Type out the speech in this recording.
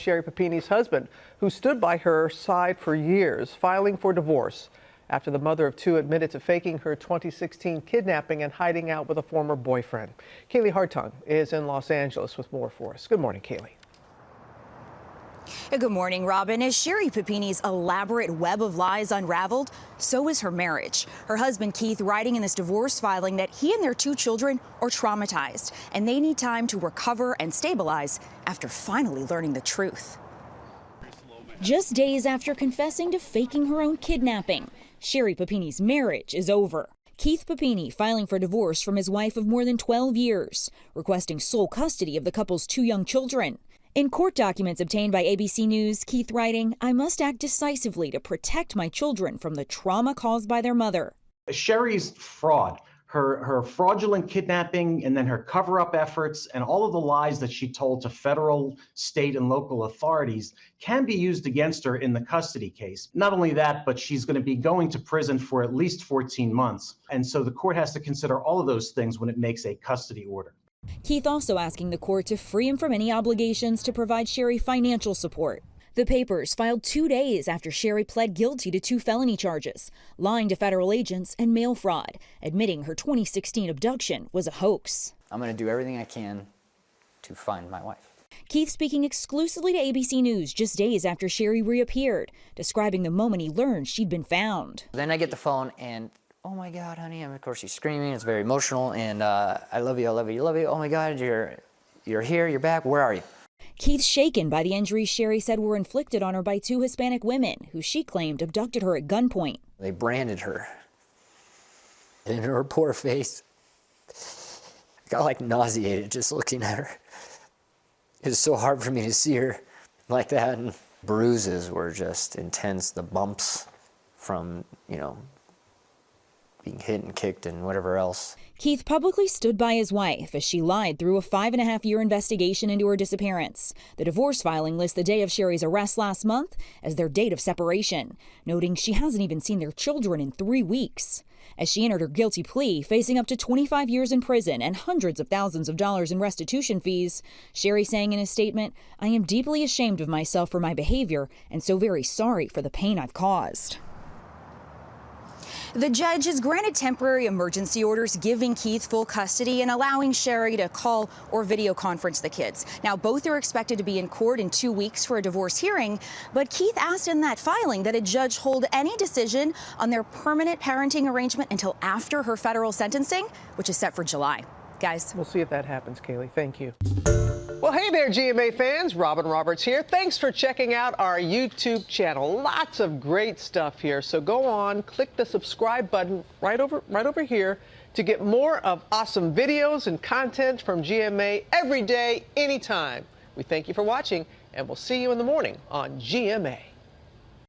Sherri Papini's husband, who stood by her side for years, filing for divorce after the mother of two admitted to faking her 2016 kidnapping and hiding out with a former boyfriend. Kaylee Hartung is in Los Angeles with more for us. Good morning, Kaylee. Good morning, Robin. As Sherri Papini's elaborate web of lies unraveled, so is her marriage. Her husband, Keith, writing in this divorce filing that he and their two children are traumatized and they need time to recover and stabilize after finally learning the truth. Just days after confessing to faking her own kidnapping, Sherri Papini's marriage is over. Keith Papini filing for divorce from his wife of more than 12 years, requesting sole custody of the couple's two young children. In court documents obtained by ABC News, Keith writing, "I must act decisively to protect my children from the trauma caused by their mother." Sherri's fraud, her fraudulent kidnapping, and then her cover-up efforts, and all of the lies that she told to federal, state, and local authorities can be used against her in the custody case. Not only that, but she's going to be going to prison for at least 14 months. And so the court has to consider all of those things when it makes a custody order. Keith also asking the court to free him from any obligations to provide Sherri financial support. The papers filed 2 days after Sherri pled guilty to 2 felony charges, lying to federal agents and mail fraud, admitting her 2016 abduction was a hoax. I'm going to do everything I can to find my wife. Keith speaking exclusively to ABC News just days after Sherri reappeared, describing the moment he learned she'd been found. Then I get the phone and, "Oh my God, honey," and of course she's screaming. It's very emotional, and "I love you, I love you, I love you. Oh my God, you're here, you're back. Where are you?" Keith shaken by the injuries Sherri said were inflicted on her by 2 Hispanic women who she claimed abducted her at gunpoint. They branded her. And in her poor face, I got like nauseated just looking at her. It was so hard for me to see her like that. And bruises were just intense. The bumps from, being hit and kicked and whatever else. Keith publicly stood by his wife as she lied through a 5.5-year investigation into her disappearance. The divorce filing lists the day of Sherri's arrest last month as their date of separation, noting she hasn't even seen their children in 3 weeks. As she entered her guilty plea, facing up to 25 years in prison and hundreds of thousands of dollars in restitution fees, Sherri saying in a statement, "I am deeply ashamed of myself for my behavior and so very sorry for the pain I've caused." The judge has granted temporary emergency orders giving Keith full custody and allowing Sherri to call or video conference the kids. Now, both are expected to be in court in 2 weeks for a divorce hearing, but Keith asked in that filing that a judge hold any decision on their permanent parenting arrangement until after her federal sentencing, which is set for July. Guys. We'll see if that happens, Kaylee. Thank you. Well, hey there, GMA fans. Robin Roberts here. Thanks for checking out our YouTube channel. Lots of great stuff here. So go on, click the subscribe button right over here to get more of awesome videos and content from GMA every day, anytime. We thank you for watching, and we'll see you in the morning on GMA.